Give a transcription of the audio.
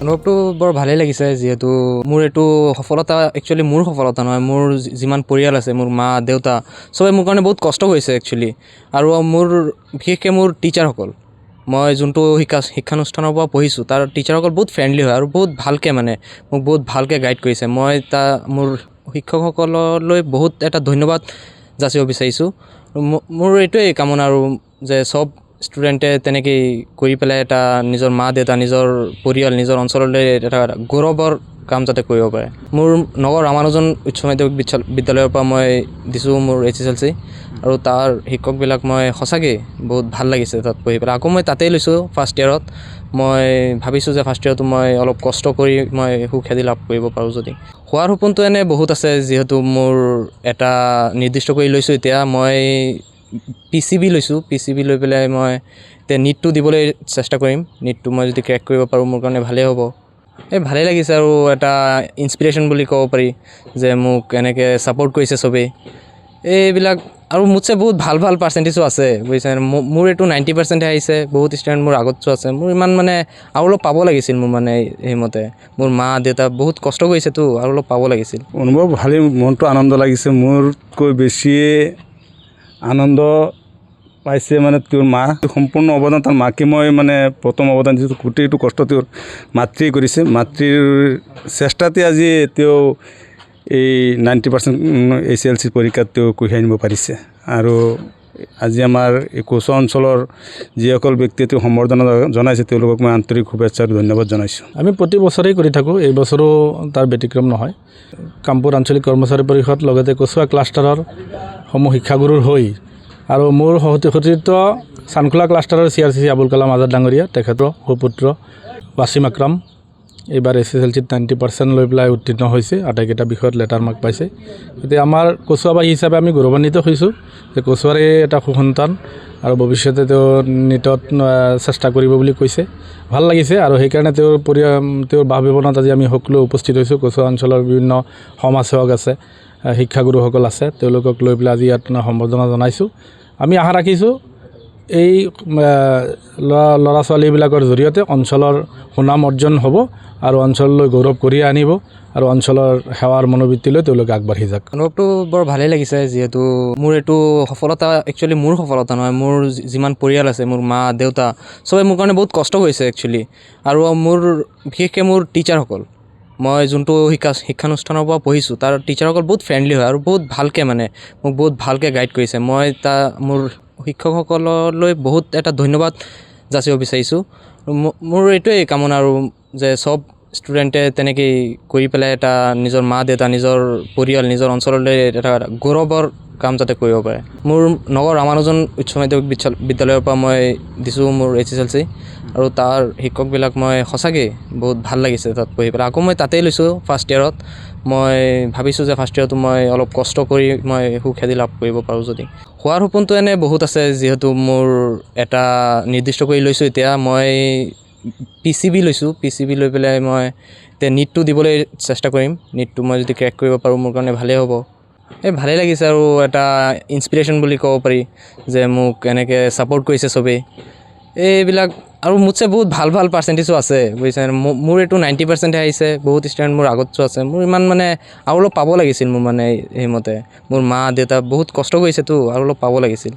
অনুভৱটো বৰ ভালেই লাগিছে, যিহেতু মোৰ এইটো সফলতা একচুৱেলি মোৰ সফলতা নহয়, মোৰ যিমান পৰিয়াল আছে, মোৰ মা দেউতা চবে মোৰ কাৰণে বহুত কষ্ট কৰিছে একচুৱেলি। আৰু মোৰ বিশেষকৈ মোৰ টিচাৰসকল, মই যোনটো শিক্ষানুষ্ঠানৰ পৰা পঢ়িছোঁ তাৰ টিচাৰসকল বহুত ফ্ৰেণ্ডলি হয় আৰু বহুত ভালকৈ মোক বহুত ভালকৈ গাইড কৰিছে। মই মোৰ শিক্ষকসকললৈ বহুত এটা ধন্যবাদ যাচিব বিচাৰিছোঁ। মোৰ এইটোৱেই কামনা আৰু যে চব ষ্টুডেণ্টে তেনেকেই কৰি পেলাই এটা নিজৰ মা দেউতা, নিজৰ পৰিয়াল, নিজৰ অঞ্চললৈ এটা গৌৰৱৰ কাম যাতে কৰিব পাৰে। মোৰ নগৰ ৰামানুজন উচ্চ মাধ্যমিক বিদ্যালয়ৰ পৰা মই দিছোঁ মোৰ HSLC, আৰু তাৰ শিক্ষকবিলাক মই সঁচাকৈ বহুত ভাল লাগিছে তাত পঢ়ি পেলাই। আকৌ মই তাতেই লৈছোঁ ফাৰ্ষ্ট ইয়েৰত। মই ভাবিছোঁ যে ফাৰ্ষ্ট ইয়েৰটো মই অলপ কষ্ট কৰি মই সুখ্যাতি লাভ কৰিব পাৰোঁ যদি। হোৱাৰ সপোনটো এনে বহুত আছে, যিহেতু মোৰ এটা নিৰ্দিষ্ট কৰি লৈছোঁ এতিয়া। মই PCB লৈছোঁ, PCB লৈ পেলাই মই এতিয়া নীটটো দিবলৈ চেষ্টা কৰিম। নীটটো মই যদি ক্ৰেক কৰিব পাৰোঁ মোৰ কাৰণে ভালেই হ'ব। ভালেই লাগিছে আৰু এটা ইনস্পিৰেশ্যন বুলি ক'ব পাৰি যে মোক এনেকৈ ছাপোৰ্ট কৰিছে চবেই। এইবিলাক আৰু মোতছে বহুত ভাল পাৰ্চেণ্টেজো আছে, বুজিছে। মোৰ এইটো 90% আহিছে, বহুত ষ্টুডেণ্ট মোৰ আগতও আছে। মোৰ ইমান আৰু অলপ পাব লাগিছিল। মোৰ সেইমতে মোৰ মা দেউতা বহুত কষ্ট কৰিছেতো, আৰু অলপ পাব লাগিছিল। অনুভৱ ভালেই, মনটো আনন্দ লাগিছে। মোৰতকৈ বেছিয়ে আনন্দ পাইছে তেওঁৰ মা। সম্পূৰ্ণ অৱদান তাৰ মাকে মই প্ৰথম অৱদান দিছোঁ। গোটেইটো কষ্ট তেওঁৰ মাতৃয়ে কৰিছে। মাতৃৰ চেষ্টাতে আজি তেওঁ এই 90% HSLC পৰীক্ষাত তেওঁ কঢ়িয়াই আনিব পাৰিছে। আৰু আজি আমাৰ এই কোচা অঞ্চলৰ যিসকল ব্যক্তিয়ে তেওঁ সম্বৰ্ধনা জনাইছে তেওঁলোকক মই আন্তৰিক শুভেচ্ছা আৰু ধন্যবাদ জনাইছোঁ। আমি প্ৰতি বছৰেই কৰি থাকোঁ, এই বছৰো তাৰ ব্যতিক্ৰম নহয়। কামপুৰ আঞ্চলিক কৰ্মচাৰী পৰিষদ লগতে কচুৱা ক্লাষ্টাৰৰ সমূহ শিক্ষাগুৰুৰ হৈ আৰু মোৰ সতীৰ্থ চানখোলা ক্লাষ্টাৰৰ CRCC আবুল কালাম আজাদ ডাঙৰীয়া, তেখেতৰ সুপুত্ৰ ৱাছিম আকৰাম এইবাৰ HSLCত 90% লৈ পেলাই উত্তীৰ্ণ হৈছে। আটাইকেইটা বিষয়ত লেটাৰ মাৰ্ক পাইছে। এতিয়া আমাৰ কচুৱাবাসী হিচাপে আমি গৌৰৱান্বিত হৈছোঁ যে কচুৱাৰে এটা সুসন্তান আৰু ভৱিষ্যতে তেওঁ নীটত চেষ্টা কৰিব বুলি কৈছে। ভাল লাগিছে আৰু সেইকাৰণে তেওঁৰ বাসভৱনত আজি আমি সকলো উপস্থিত হৈছোঁ। কচুৱা অঞ্চলৰ বিভিন্ন সমাজসেৱক আছে, শিক্ষাগুৰুসকল আছে, তেওঁলোকক লৈ পেলাই আজি ইয়াত সম্বৰ্ধনা জনাইছোঁ। আমি আশা ৰাখিছোঁ এই ল'ৰা ছোৱালীবিলাকৰ জৰিয়তে অঞ্চলৰ সুনাম অৰ্জন হ'ব আৰু অঞ্চললৈ গৌৰৱ কঢ়িয়াই আনিব আৰু অঞ্চলৰ সেৱাৰ মনোবৃত্তিলৈ তেওঁলোকে আগবাঢ়ি যাওক। অনুভৱটো বৰ ভালেই লাগিছে, যিহেতু মোৰ এইটো সফলতা একচুৱেলি মোৰ সফলতা নহয়, মোৰ যিমান পৰিয়াল আছে, মোৰ মা দেউতা চবে মোৰ কাৰণে বহুত কষ্ট কৰিছে একচুৱেলি। আৰু মোৰ বিশেষকৈ মোৰ টিচাৰসকল, মই যোনটো শিক্ষানুষ্ঠানৰ পৰা পঢ়িছোঁ তাৰ টিচাৰসকল বহুত ফ্ৰেণ্ডলি হয় আৰু বহুত ভালকৈ মোক বহুত ভালকৈ গাইড কৰিছে। মই মোৰ শিক্ষকসকললৈ বহুত এটা ধন্যবাদ যাচিব বিচাৰিছোঁ। মোৰ এইটোৱেই কামনা আৰু যে চব ষ্টুডেণ্টে তেনেকেই কৰি পেলাই এটা নিজৰ মা দেউতা, নিজৰ পৰিয়াল, নিজৰ অঞ্চললৈ এটা গৌৰৱৰ কাম যাতে কৰিব পাৰে। মোৰ নগৰ ৰামানুজন উচ্চ মাধ্যমিক বিদ্যালয়ৰ পৰা মই দিছোঁ মোৰ HSLC, আৰু তাৰ শিক্ষকবিলাক মই সঁচাকৈ বহুত ভাল লাগিছে তাত পঢ়ি পেলাই। আকৌ মই তাতেই লৈছোঁ ফাৰ্ষ্ট ইয়েৰত। মই ভাবিছোঁ যে ফাৰ্ষ্ট ইয়েৰটো মই অলপ কষ্ট কৰি মই সুখ্যাতি লাভ কৰিব পাৰোঁ যদি। হোৱাৰ সপোনটো এনে বহুত আছে, যিহেতু মোৰ এটা নিৰ্দিষ্ট কৰি লৈছোঁ এতিয়া। মই PCB লৈছোঁ, PCB লৈ পেলাই মই এতিয়া নীটটো দিবলৈ চেষ্টা কৰিম। নীটটো মই যদি ক্ৰেক কৰিব পাৰোঁ মোৰ কাৰণে ভালেই হ'ব। ভালেই লাগিছে আৰু এটা ইনস্পিৰেশ্যন বুলি ক'ব পাৰি যে মোক এনেকৈ ছাপোৰ্ট কৰিছে চবেই। এইবিলাক আৰু মোতছে বহুত ভাল পাৰ্চেণ্টেজো আছে, বুজিছে। মোৰ এইটো 90% আহিছে, বহুত ষ্টুডেণ্ট মোৰ আগতও আছে। মোৰ ইমান আৰু অলপ পাব লাগিছিল। মোৰ সেইমতে মোৰ মা দেউতা বহুত কষ্ট কৰিছেতো, আৰু অলপ পাব লাগিছিল।